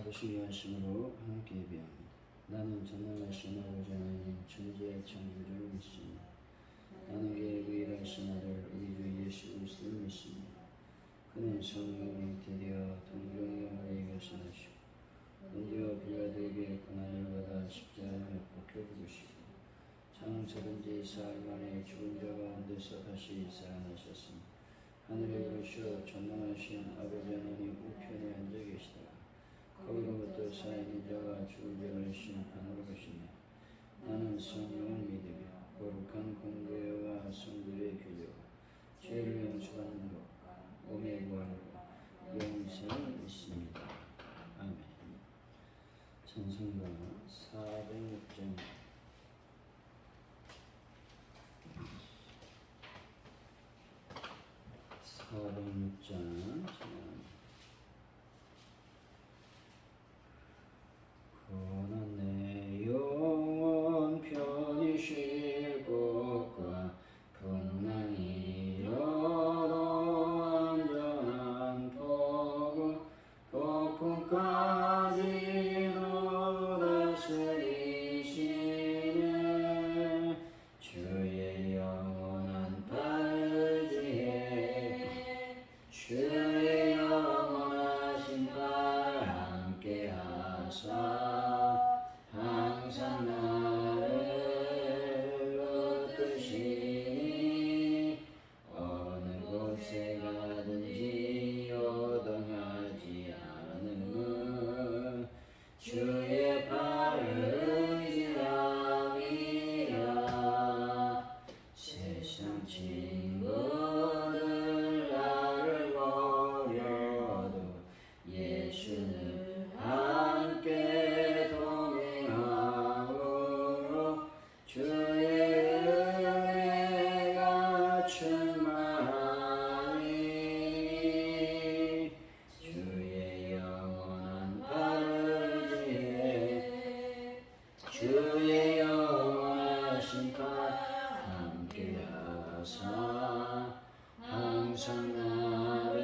받으신 말씀으로 함께 예배합니다. 나는 전능하신 아버지 하나님 천지의 창조주를 믿습니다. 나는 그의 유일하신 아들 우리 주 예수 그리스도를 믿습니다. 그는 성령으로 잉태되어 동정녀 마리아에게 나시고 본디오 빌라도에게 고난을 받아 십자가에 못 박혀 죽으시고 장사든지 사흘 만에 죽은 자 가운데서 다시 살아나셨으니 하늘에 오르셔 전능하신 아버지 하나님 우편에 앉아 계시다가 거기로부터 살아있는 자와 죽은 자를 심판하러 가시니 나는 성령을 믿으며 거룩한 공교회와 성도의 교제와 죄를 용서받는 것과 몸의 부활과 영생을 믿습니다. 아멘. 찬송가 406장 406장 고난 내 영혼 편히 쉴 곳과 풍랑이 일어도 안전한 포구 폭풍까지도 다스리시네 주의 영원한 팔지에 주의 영원하신 팔 함께 하사 항상 나를 얻으시니 어느 곳에 가든지 요동하지 않음은 주의 팔을 의지함이라. 세상 친구들 나를 버려도 예수는 함께 동행함으로 주의 은혜가 충만하니 주의 영원한 팔지에 주의 영원하신 팔 함께 하사 항상 나를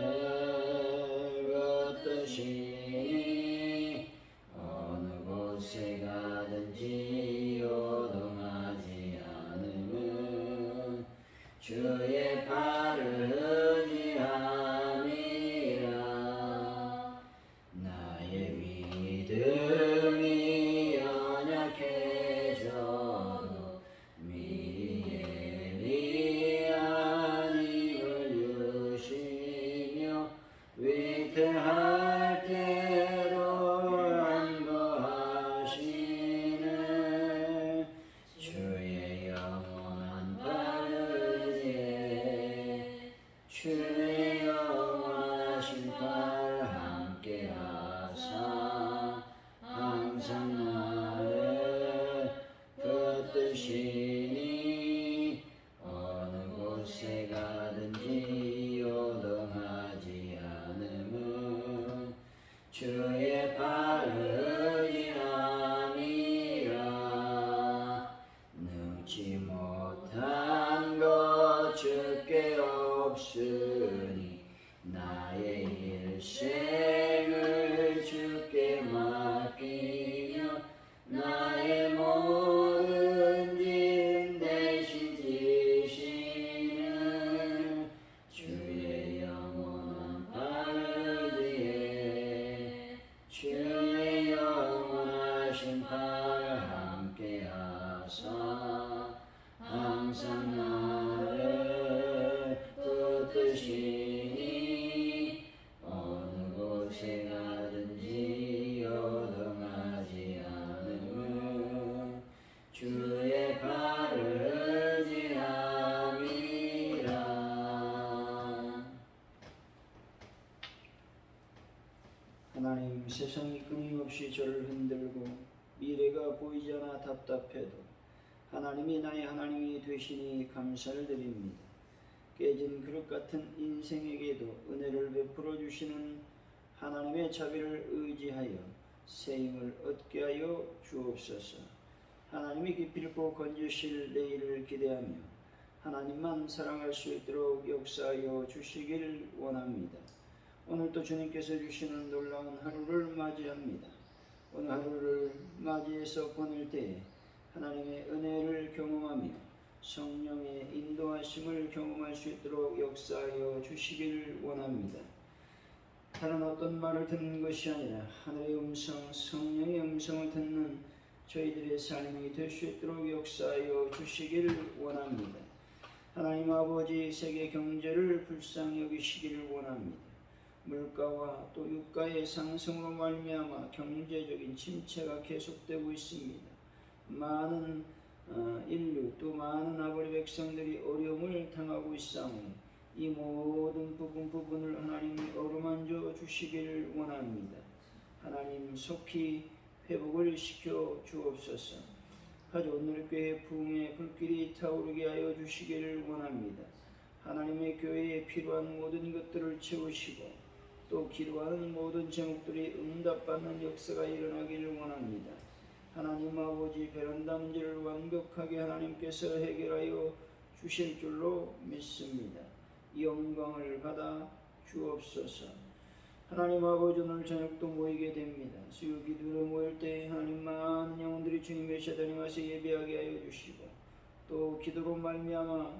얻으시니 어느 곳에 가든지 요동하지 않음은 주의 팔을 의지함이라. 나의 믿음이 연약해져도 미리 예리한 힘을 주시며 위태할 때도 안도하시네 주의 영원한 팔을 주의 영원하신 팔 함께 하사 항상 나를 붙드시니 어느 곳에 가든지 요동하지 않음은 주의 팔을 의지함이라. 능치 못한 것 주께 없으니 나의 일생을 주께 맡기며 나의 모든 짐 대신 지시는 주의 영원한 팔을 위해 주의 영원하신 팔 함께 하사 항상 나를 붙드시니 어느 곳에 가든지 요동하지 않음은 주의 팔을 의지함이라. 하나님, 세상이 끊임없이 저를 흔들고 미래가 보이지 않아 답답해도 하나님이 나의 하나님이 되시니 감사를 드립니다. 깨진 그릇 같은 인생에게도 은혜를 베풀어 주시는 하나님의 자비를 의지하여 새 힘을 얻게 하여 주옵소서. 하나님이 기필코 건지실 내일을 기대하며 하나님만 사랑할 수 있도록 역사하여 주시길 원합니다. 오늘도 주님께서 주시는 놀라운 하루를 맞이합니다. 오늘 하루를 맞이해서 보낼 때에 하나님의 은혜를 경험하며 성령의 인도하심을 경험할 수 있도록 역사하여 주시길 원합니다. 다른 어떤 말을 듣는 것이 아니라 하늘의 음성, 성령의 음성을 듣는 저희들의 삶이 될 수 있도록 역사하여 주시길 원합니다. 하나님 아버지, 세계 경제를 불쌍히 여기시기를 원합니다. 물가와 또 유가의 상승으로 말미암아 경제적인 침체가 계속되고 있습니다. 많은 인류 또 많은 아버지 백성들이 어려움을 당하고 있사오니 이 모든 부분을 하나님이 어루만져 주시기를 원합니다. 하나님 속히 회복을 시켜 주옵소서. 가족 누리교회 부흥의 불길이 타오르게 하여 주시기를 원합니다. 하나님의 교회에 필요한 모든 것들을 채우시고 또 기도하는 모든 제목들이 응답받는 역사가 일어나기를 원합니다. 하나님 아버지, 베란다 문제를 완벽하게 하나님께서 해결하여 주실 줄로 믿습니다. 영광을 받아 주옵소서. 하나님 아버지, 오늘 저녁도 모이게 됩니다. 수요 기도로 모일 때 하나님 많은 영혼들이 주님의 제자리 와서 예배하게 하여 주시고 또 기도로 말미암아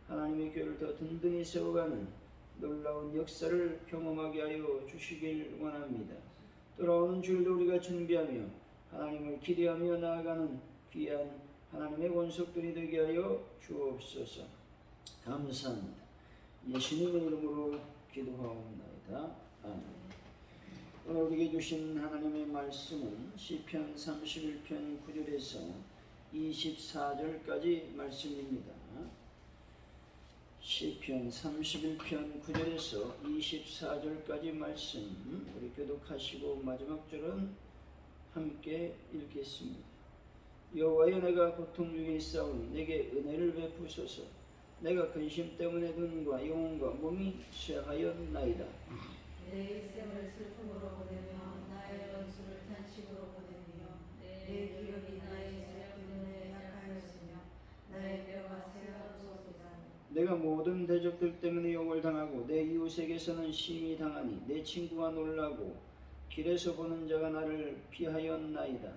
하나님의 교회를 더 든든히 세워가는 놀라운 역사를 경험하게 하여 주시길 원합니다. 돌아오는 주일도 우리가 준비하며 하나님을 기대하며 나아가는 귀한 하나님의 원석들이 되게 하여 주옵소서. 감사합니다. 예수님의 이름으로 기도하옵나이다. 아멘. 오늘 우리에게 주신 하나님의 말씀은 시편 31편 9절에서 24절까지 말씀입니다. 시편 31편 9절에서 24절까지 말씀 우리 교독하시고 마지막 절은 함께 읽겠습니다. 여호와여, 내가 고통 중에 있사오니 내게 은혜를 베푸소서. 내가 근심 때문에 눈과 영혼과 몸이 쇠하였나이다. 내 일생을 슬픔으로 보내며 나의 원수를 탄식으로 보내며 내 기억이 나의 제력 때문에 약하였으며 나의 뼈가 쇠하였소이다. 내가 모든 대적들 때문에 욕을 당하고 내 이웃에게서는 심히 당하니 내 친구가 놀라고 길에서 보는 자가 나를 피하였나이다.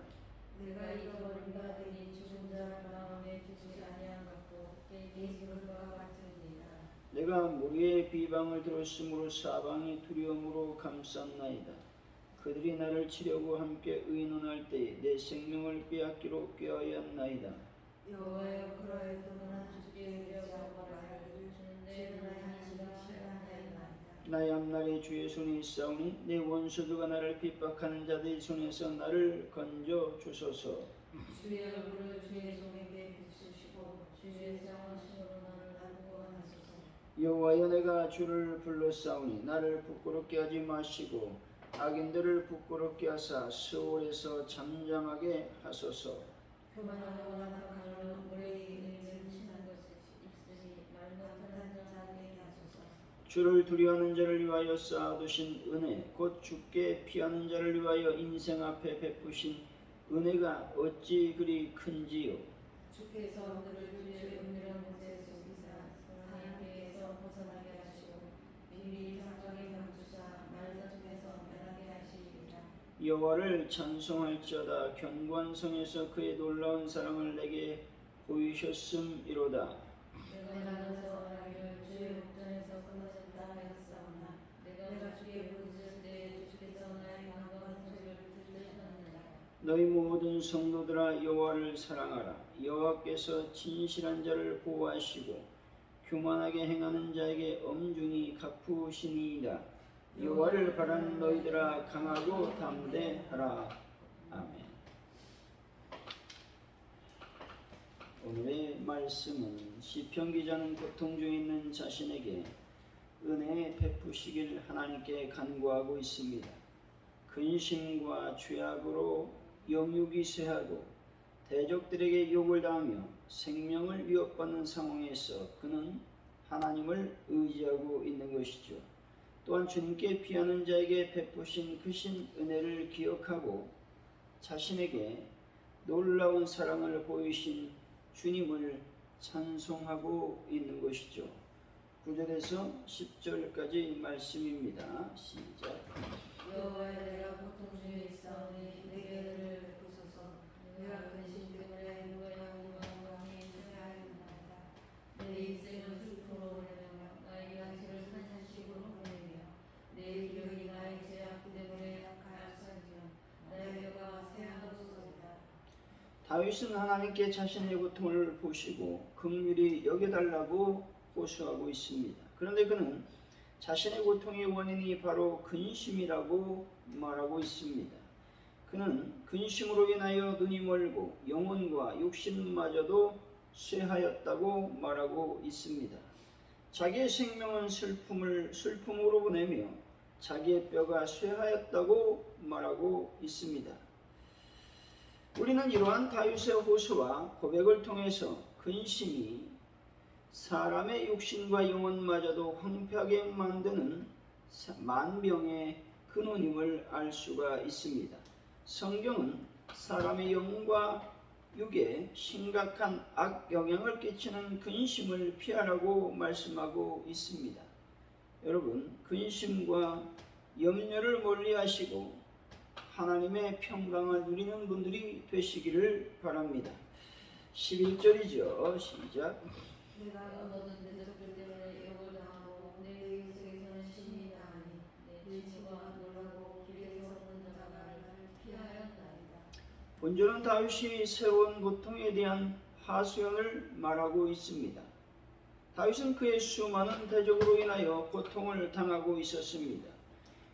내가 잊어버린 바 되니 죽은 자 마음에 두지 아니한 같고 깨진 것과 같으니라. 내가 무리의 비방을 들었으므로 사방이 두려움으로 감쌌나이다. 그들이 나를 치려고 함께 의논할 때에 내 생명을 빼앗기로 꾀하였나이다. 여호와여, 그러해도 난 주께 의뢰하고 말하기를 주는 나의 한시가 싫어하나이다. 나의 앞날에 주의 손이 있사오니 내 원수들과 나를 핍박하는 자들의 손에서 나를 건져 주소서. 주의 얼굴을 주의 종에게 비추시고 주의 정하심으로 나를 나누고 하소서. 여호와여, 내가 주를 불렀사오니 나를 부끄럽게 하지 마시고 악인들을 부끄럽게 하사 스올에서 잠잠하게 하소서. 교만하고 나락하는 우리의 인생신한 것이 있으니 말 못하는 자에게 하소서. 주를 두려워하는 자를 위하여 쌓아두신 은혜, 곧 주께 피하는 자를 위하여 인생 앞에 베푸신 은혜가 어찌 그리 큰지요. 주께서 그를 주의 은밀한 곳에 속이사 사람에게서 벗어나게 하시고 비밀 상정에 감추사 말들 중에서 면하게 하시리라. 여호와를 찬송할지어다. 견고한 성에서 그의 놀라운 사랑을 내게 보이셨음이로다. 내가 나서 나를 주의 목전에서 끊어졌다 하였사오나 내가 주께 부르짖을 때 주께서 나의 간과한 소리를 들으셨느니라. 너희 모든 성도들아, 여호와를 사랑하라. 여호와께서 진실한 자를 보호하시고 교만하게 행하는 자에게 엄중히 갚으시니이다. 여호와를 바라는 너희들아, 강하고 담대하라. 아멘. 오늘의 말씀은 시편 기자는 고통 중에 있는 자신에게 은혜 베푸시길 하나님께 간구하고 있습니다. 근심과 죄악으로 영육이 쇠하고 대적들에게 욕을 당하며 생명을 위협받는 상황에서 그는 하나님을 의지하고 있는 것이죠. 또한 주님께 피하는 자에게 베푸신 크신 은혜를 기억하고 자신에게 놀라운 사랑을 보이신 주님을 찬송하고 있는 것이죠. 9절에서 10절까지 말씀입니다. 시작. 여호와여 내가 고통 중에 있사오니 내게 은혜를 베푸소서. 내가 근심 때문에 누가 영광에 인쇄하였나이다. 내 인생을 슬픔으로 보내며 나의 양식을 탄식으로 보내며 내 기억이 나의 죄악 때문에 약하였으며 나의 뼈가 새하도소이다. 다윗은 하나님께 자신의 고통을 보시고 긍휼히 여겨달라고 호소하고 있습니다. 그런데 그는 자신의 고통의 원인이 바로 근심이라고 말하고 있습니다. 그는 근심으로 인하여 눈이 멀고 영혼과 육신마저도 쇠하였다고 말하고 있습니다. 자기의 생명은 슬픔으로 보내며 자기의 뼈가 쇠하였다고 말하고 있습니다. 우리는 이러한 다윗의 호소와 고백을 통해서 근심이 사람의 육신과 영혼마저도 황폐하게 만드는 만병의 근원임을 알 수가 있습니다. 성경은 사람의 영과 육에 심각한 악영향을 끼치는 근심을 피하라고 말씀하고 있습니다. 여러분, 근심과 염려를 멀리하시고 하나님의 평강을 누리는 분들이 되시기를 바랍니다. 11절이죠. 시작. 내가 얻은 대적들 때문에 욕을 당하고 내 인생에서는 심히 당하니 내 친구가 놀라고 길에서 보는 자가 나를 피하였나이다. 본절은 다윗이 새로운 고통에 대한 하소연을 말하고 있습니다. 다윗은 그의 수많은 대적으로 인하여 고통을 당하고 있었습니다.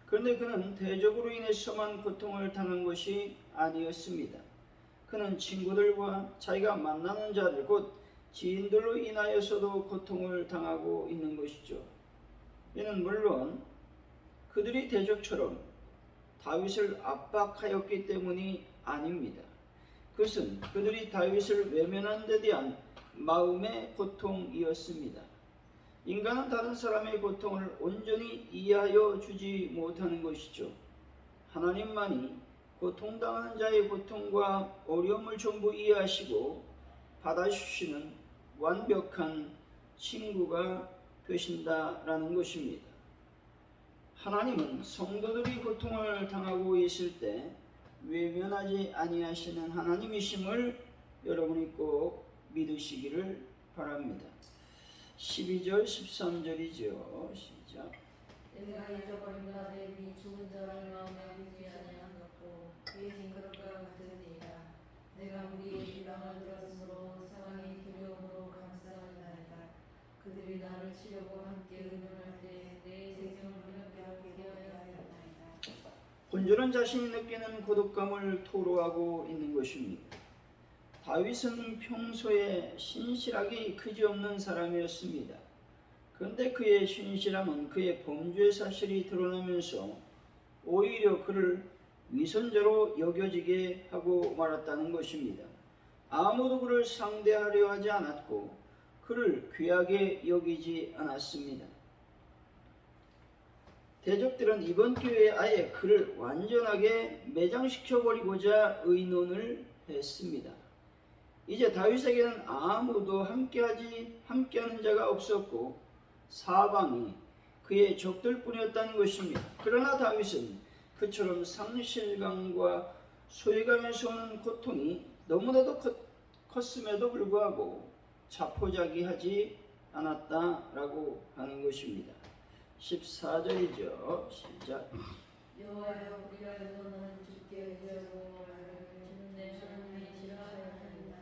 그런데 그는 대적으로 인해서만 고통을 당한 것이 아니었습니다. 그는 친구들과 자기가 만나는 자들 곧 지인들로 인하여서도 고통을 당하고 있는 것이죠. 이는 물론 그들이 대적처럼 다윗을 압박하였기 때문이 아닙니다. 그것은 그들이 다윗을 외면한 데 대한 마음의 고통이었습니다. 인간은 다른 사람의 고통을 온전히 이해하여 주지 못하는 것이죠. 하나님만이 고통당하는 자의 고통과 어려움을 전부 이해하시고 받아주시는 완벽한 친구가 되신다라는 것입니다. 하나님은 성도들이 고통을 당하고 있을 때 외면하지 아니하시는 하나님이심을 여러분이 꼭 믿으시기를 바랍니다. 12절 13절이죠. 시작. 내가 잊어버린 자들의 네 죽은 자를 마음에 두지 아니하였고 그의 징그럽과 같으니이다. 내가 우리의 비방을 들었으므로 상황이 두려움으로 감싸나이다. 그들이 나를 치려고 함께 의논할 때 내 생명을 변하게 하였나이다. 본절은 자신이 느끼는 고독감을 토로하고 있는 것입니다. 다윗은 평소에 신실하기 그지없는 사람이었습니다. 그런데 그의 신실함은 그의 범죄 사실이 드러나면서 오히려 그를 위선자로 여겨지게 하고 말았다는 것입니다. 아무도 그를 상대하려 하지 않았고 그를 귀하게 여기지 않았습니다. 대적들은 이번 기회에 아예 그를 완전하게 매장시켜버리고자 의논을 했습니다. 이제 다윗에게는 아무도 함께하는 자가 없었고 사방이 그의 적들뿐이었다는 것입니다. 그러나 다윗은 그처럼 상실감과 소외감에서 오는 고통이 너무나도 컸음에도 불구하고 자포자기하지 않았다라고 하는 것입니다. 14절이죠. 시작. 여호와여 우리가 의논하는 주께 의지하고 주는 내 하나님이 싫어하였나이다.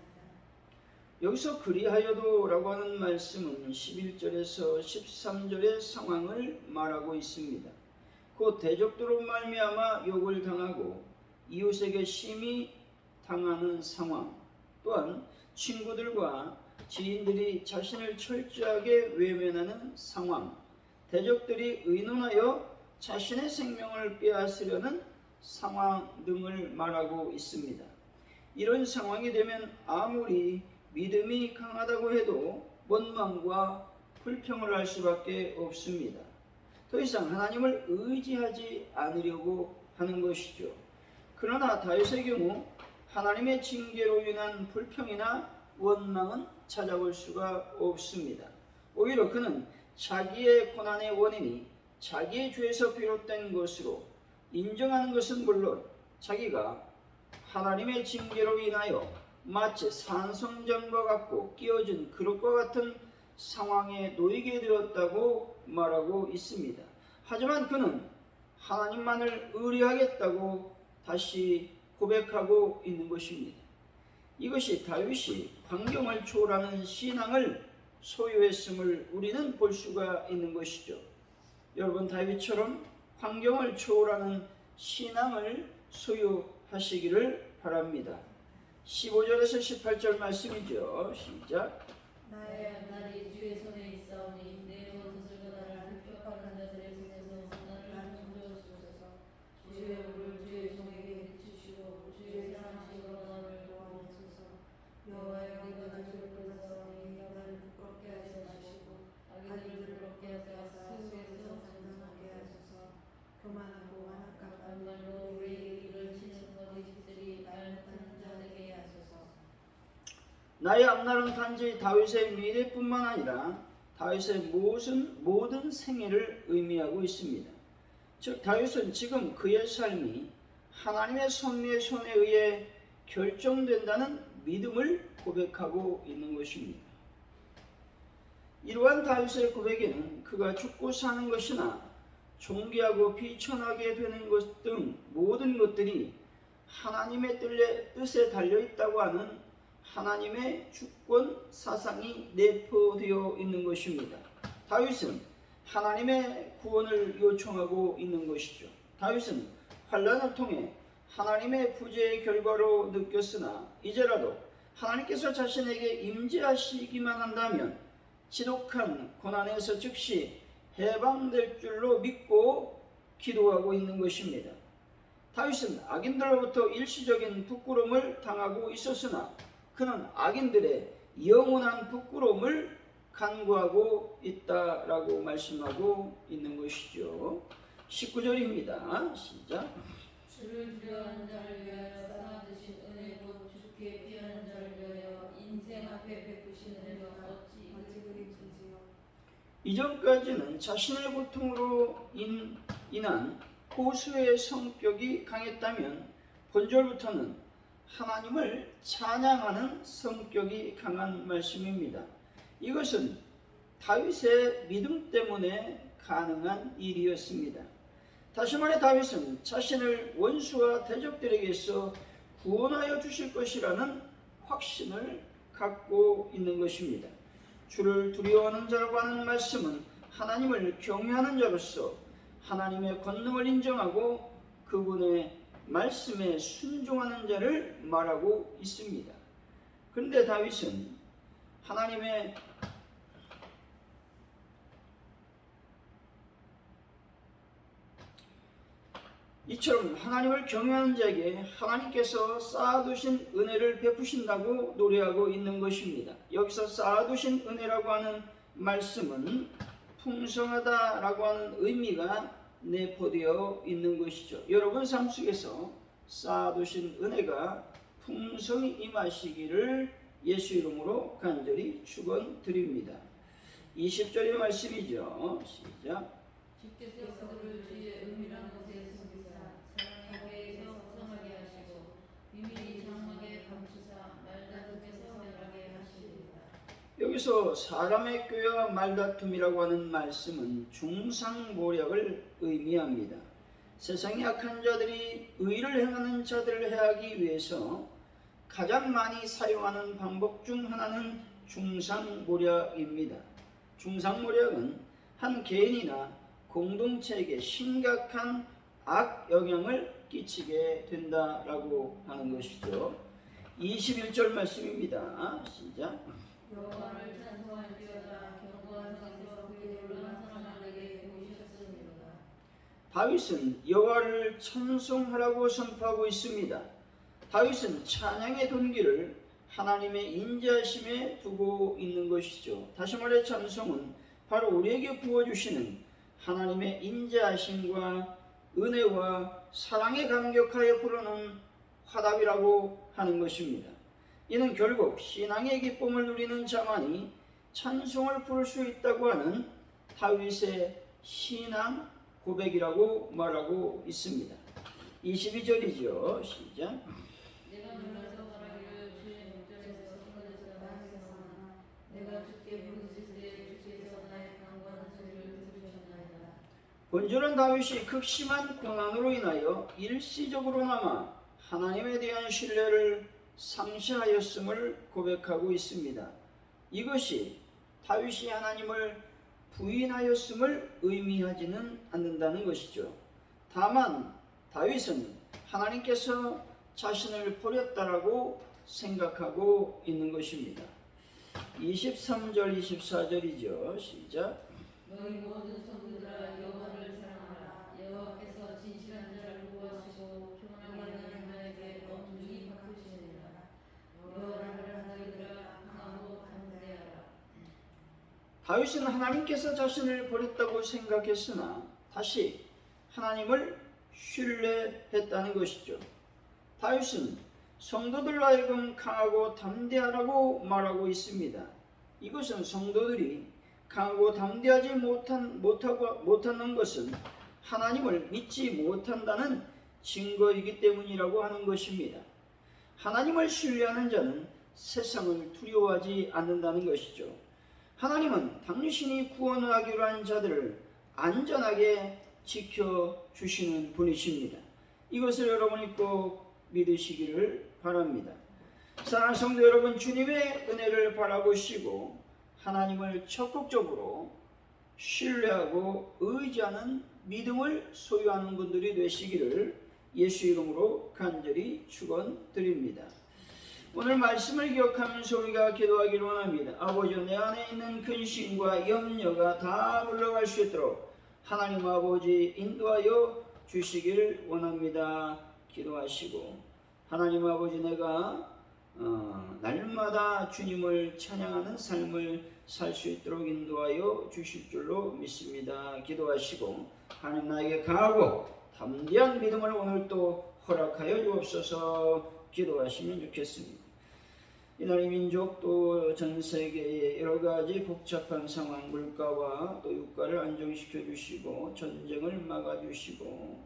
여기서 그리하여도 라고 하는 말씀은 11절에서 13절의 상황을 말하고 있습니다. 곧 대적도로 말미암아 욕을 당하고 이웃에게 심히 당하는 상황, 또한 친구들과 지인들이 자신을 철저하게 외면하는 상황, 대적들이 의논하여 자신의 생명을 빼앗으려는 상황 등을 말하고 있습니다. 이런 상황이 되면 아무리 믿음이 강하다고 해도 원망과 불평을 할 수밖에 없습니다. 더 이상 하나님을 의지하지 않으려고 하는 것이죠. 그러나 다윗의 경우 하나님의 징계로 인한 불평이나 원망은 찾아볼 수가 없습니다. 오히려 그는 자기의 고난의 원인이 자기의 죄에서 비롯된 것으로 인정하는 것은 물론 자기가 하나님의 징계로 인하여 마치 산성전과 같고 끼어진 그릇과 같은 상황에 놓이게 되었다고 말하고 있습니다. 하지만 그는 하나님만을 의뢰하겠다고 다시 고백하고 있는 것입니다. 이것이 다윗이 환경을 초월하는 신앙을 소유했음을 우리는 볼 수가 있는 것이죠. 여러분, 다윗처럼 환경을 초월하는 신앙을 소유하시기를 바랍니다. 15절에서 18절 말씀이죠. 시작. 나의 앞날이 주의 손에 있사오니 내 옷을 나를 핍박하는 자들의 손에서 나를 건져주소서. 주의 얼굴을 주의 종에게 비추시고 주의 사랑하심으로 나를 도와주소서. 여호와여, 내가 주를 불렀사오니 나를 부끄럽게 하지 마시고 악인들을 부끄럽게 하사 스스로에서 장담하게 하소서. 교만하고 완악한 말로 우리에게 이를 치는 거짓들이 말 못하는 자들에게 하소서. 나의 앞날은 단지 다윗의 미래뿐만 아니라 다윗의 모든 생애를 의미하고 있습니다. 즉 다윗은 지금 그의 삶이 하나님의 섭리의 손에 의해 결정된다는 믿음을 고백하고 있는 것입니다. 이러한 다윗의 고백에는 그가 죽고 사는 것이나 존귀하고 비천하게 되는 것 등 모든 것들이 하나님의 뜻에 달려있다고 하는 하나님의 주권 사상이 내포되어 있는 것입니다. 다윗은 하나님의 구원을 요청하고 있는 것이죠. 다윗은 환난을 통해 하나님의 구제의 결과로 느꼈으나 이제라도 하나님께서 자신에게 임재하시기만 한다면 지독한 고난에서 즉시 해방될 줄로 믿고 기도하고 있는 것입니다. 다윗은 악인들로부터 일시적인 부끄러움을 당하고 있었으나 그는 악인들의 영원한 부끄러움을 간구하고 있다라고 말씀하고 있는 것이죠. 19절입니다. 시작. 주를 두려워하는 자를 위하여 쌓아두신 은혜 곧 주께 피하는 자를 위하여 인생 앞에 베푸신 은혜가 어찌 그리진지요. 이전까지는 자신의 고통으로 인한 호소의 성격이 강했다면 본절부터는 하나님을 찬양하는 성격이 강한 말씀입니다. 이것은 다윗의 믿음 때문에 가능한 일이었습니다. 다시 말해 다윗은 자신을 원수와 대적들에게서 구원하여 주실 것이라는 확신을 갖고 있는 것입니다. 주를 두려워하는 자라고 하는 말씀은 하나님을 경외하는 자로서 하나님의 권능을 인정하고 그분의 말씀에 순종하는 자를 말하고 있습니다. 그런데 다윗은 이처럼 하나님을 경외하는 자에게 하나님께서 쌓아두신 은혜를 베푸신다고 노래하고 있는 것입니다. 여기서 쌓아두신 은혜라고 하는 말씀은 풍성하다라고 하는 의미가 내포되어 있는 것이죠. 여러분 삶 속에서 쌓아두신 은혜가 풍성히 임하시기를 예수 이름으로 간절히 축원드립니다. 20절의 말씀이죠. 시작. 주께서 그를 주의 은밀한 곳에 숨기사 사랑에서 성하게 하시고 비밀이 장막에 감추사 말다툼에서 멸하게 하시리이다. 여기서 사람의 꾀와 말다툼이라고 하는 말씀은 중상모략을 의미합니다. 세상의 악한 자들이 의를 행하는 자들을 해하기 위해서 가장 많이 사용하는 방법 중 하나는 중상모략입니다. 중상모략은 한 개인이나 공동체에게 심각한 악영향을 끼치게 된다라고 하는 것이죠. 21절 말씀입니다. 시작. 여호와를 찬송할지어다 견고한 성에서 그의 놀라운 사랑을 내게 보이셨음이로다. 다윗은 여호와를 찬송하라고 선포하고 있습니다. 다윗은 찬양의 동기를 하나님의 인자하심에 두고 있는 것이죠. 다시 말해 찬송은 바로 우리에게 부어주시는 하나님의 인자하심과 은혜와 사랑에 감격하여 부르는 화답이라고 하는 것입니다. 이는 결국 신앙의 기쁨을 누리는 자만이 찬송을 부를 수 있다고 하는 다윗의 신앙 고백이라고 말하고 있습니다. 22절이죠. 시작. 내가 놀라서 말하기를 주의 목전에서 성전에서 나가셨으나 내가 주께 부르짖을 때 주께서 나의 간구하는 소리를 들으셨나이다. 본절은 다윗이 극심한 고난으로 인하여 일시적으로나마 하나님에 대한 신뢰를 상실하였음을 고백하고 있습니다. 이것이 다윗이 하나님을 부인하였음을 의미하지는 않는다는 것이죠. 다만 다윗은 하나님께서 자신을 버렸다라고 생각하고 있는 것입니다. 23절 24절이죠. 시작. 너희 모든 성도들아 여호와를 사랑하라. 여호와께서 진실한 자를 구하시고 교만하는 자에게 엄중히 바꾸시느니라. 여호와를 하나님들아 강하고 담대하라. 다윗은 하나님께서 자신을 버렸다고 생각했으나 다시 하나님을 신뢰했다는 것이죠. 다윗은 성도들로 하여금 강하고 담대하라고 말하고 있습니다. 이것은 성도들이 강하고 담대하지 못하는 것은 하나님을 믿지 못한다는 증거이기 때문이라고 하는 것입니다. 하나님을 신뢰하는 자는 세상을 두려워하지 않는다는 것이죠. 하나님은 당신이 구원하기로 한 자들을 안전하게 지켜주시는 분이십니다. 이것을 여러분이 꼭 믿으시기를 바랍니다. 사랑하는 성도 여러분, 주님의 은혜를 바라보시고 하나님을 적극적으로 신뢰하고 의지하는 믿음을 소유하는 분들이 되시기를 예수 이름으로 간절히 축원드립니다. 오늘 말씀을 기억하면서 우리가 기도하기를 원합니다. 아버지, 내 안에 있는 근심과 염려가 다 물러갈 수 있도록 하나님 아버지 인도하여 주시길 원합니다. 기도하시고 하나님 아버지, 내가 날마다 주님을 찬양하는 삶을 살 수 있도록 인도하여 주실 줄로 믿습니다. 기도하시고 하나님 나에게 강하고 담대한 믿음을 오늘 또 허락하여 주옵소서. 기도하시면 좋겠습니다. 이날 이 민족 또 전 세계의 여러 가지 복잡한 상황, 물가와 또 유가를 안정시켜 주시고 전쟁을 막아 주시고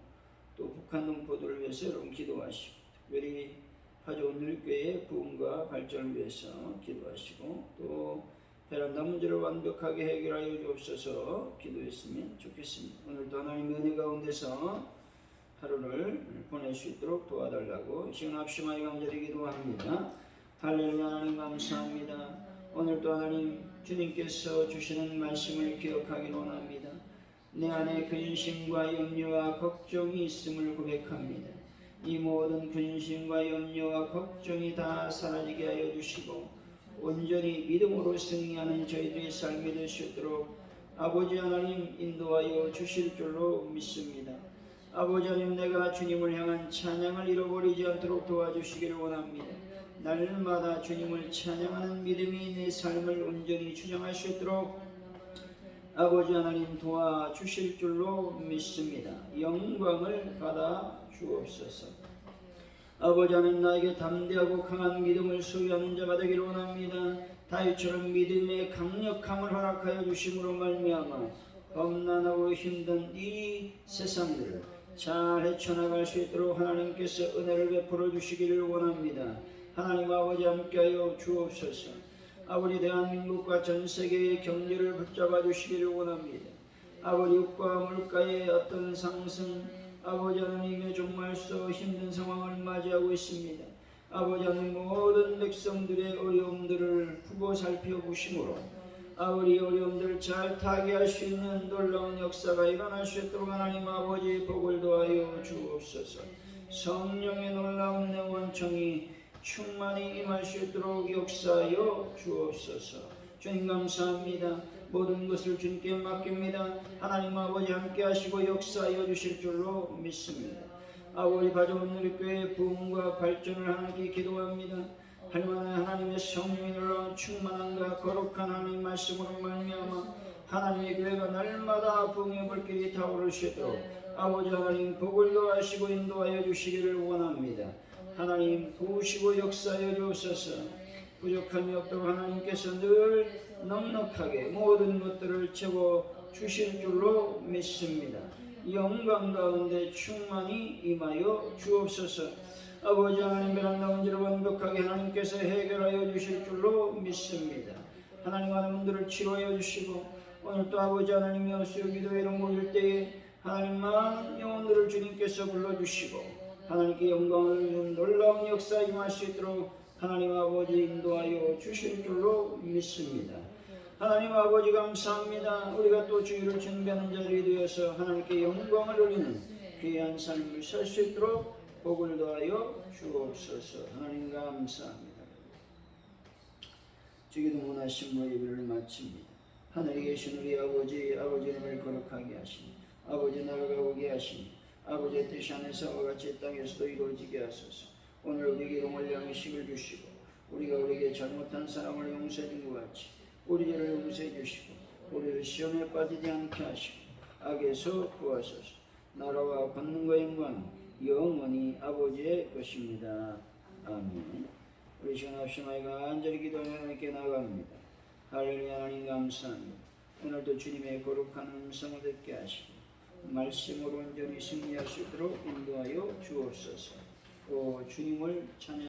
또 북한 동포들을 위해서 여러분 기도하시고 특별히 파주온누리교회의 부흥과 발전을 위해서 기도하시고 또 베란다 문제를 완벽하게 해결하여 주옵소서. 기도했으면 좋겠습니다. 오늘도 하나님의 은혜 가운데서 하루를 보낼 수 있도록 도와달라고 시간 합심하여 간절히 기도합니다. 할렐루야. 하나님 감사합니다. 오늘도 하나님 주님께서 주시는 말씀을 기억하기를 원합니다. 내 안에 근심과 염려와 걱정이 있음을 고백합니다. 이 모든 근심과 염려와 걱정이 다 사라지게 하여 주시고 온전히 믿음으로 승리하는 저희들의 삶이 될 수 있도록 아버지 하나님 인도하여 주실 줄로 믿습니다. 아버지 하나님, 내가 주님을 향한 찬양을 잃어버리지 않도록 도와주시기를 원합니다. 날마다 주님을 찬양하는 믿음이 내 삶을 온전히 주장할 수 있도록 아버지 하나님 도와주실 줄로 믿습니다. 영광을 받아 주옵소서. 아버지 하나님, 나에게 담대하고 강한 믿음을 소유하는 자가 되기를 원합니다. 다윗처럼 믿음의 강력함을 허락하여 주심으로 말미암아 험난하고 힘든 이 세상을 잘 헤쳐나갈 수 있도록 하나님께서 은혜를 베풀어 주시기를 원합니다. 하나님 아버지 함께하여 주옵소서. 아버지 대한민국과 전 세계의 경제를 붙잡아 주시기를 원합니다. 아버지 유가 물가의 어떤 상승, 아버지 하나님의 정말 수 힘든 상황을 맞이하고 있습니다. 아버지 하나님, 모든 백성들의 어려움들을 후보 살펴보심으로 아버지 어려움들을 잘 타개할 수 있는 놀라운 역사가 일어날 수 있도록 하나님 아버지 복을 도하여 주옵소서. 성령의 놀라운 내원청이 충만히 임할 수 있도록 역사하여 주옵소서. 주님 감사합니다. 모든 것을 주님께 맡깁니다. 하나님 아버지 함께 하시고 역사하여 주실 줄로 믿습니다. 아버지 파주온누리교회의 부흥과 발전을 하나님께 기도합니다. 할만한 하나님의 성령이 놀라운 충만함과 거룩한 하나님 말씀으로 말미암아 하나님의 교회가 날마다 부흥의 불길이 타오를 수 있도록 아버지 하나님 복을 더하시고 인도하여 주시기를 원합니다. 하나님 부으시고 역사하여 주옵소서. 부족함이 없도록 하나님께서 늘 넉넉하게 모든 것들을 채워 주실 줄로 믿습니다. 영광 가운데 충만히 임하여 주옵소서. 아버지 하나님의 아름다운 일을 완벽하게 하나님께서 해결하여 주실 줄로 믿습니다. 하나님 많은 분들을 치료하여 주시고 오늘 또 아버지 하나님의 어수요 기도회로 모일 때에 하나님 많은 영혼들을 주님께서 불러주시고 하나님께 영광을 주는 놀라운 역사 임할 수 있도록 하나님 아버지 인도하여 주실 줄로 믿습니다. 하나님 아버지 감사합니다. 우리가 또 주일을 준비하는 자들이 되어서 하나님께 영광을 올리는 귀한 삶을 살 수 있도록 복을 더하여 주옵소서. 하나님 감사합니다. 주기도 원하신 뭐 예배를 마칩니다. 하늘에 계신 우리 아버지, 아버지 이름을 거룩하게 하시니 아버지 나라가 오게 하시니 아버지의 뜻이 하늘에서와 같이 땅에서도 이루어지게 하소서. 오늘 우리에게 영원히 양식을 주시고 우리가 우리에게 잘못한 사람을 용서해 준 것 같이 우리 죄를 용서해 주시고 우리를 시험에 빠지지 않게 하시고 악에서 구하소서. 나라와 권능과 영광 영원히 아버지의 것입니다. 아멘. 우리 시간 없이 마이가 간절히 기도하며 하나님께 나아갑니다. 할렐루야. 하나님 감사합니다. 오늘도 주님의 거룩한 음성을 듣게 하시고 말씀으로 온전히 승리할 수 있도록 인도하여 주옵소서. 오 주님을 찬양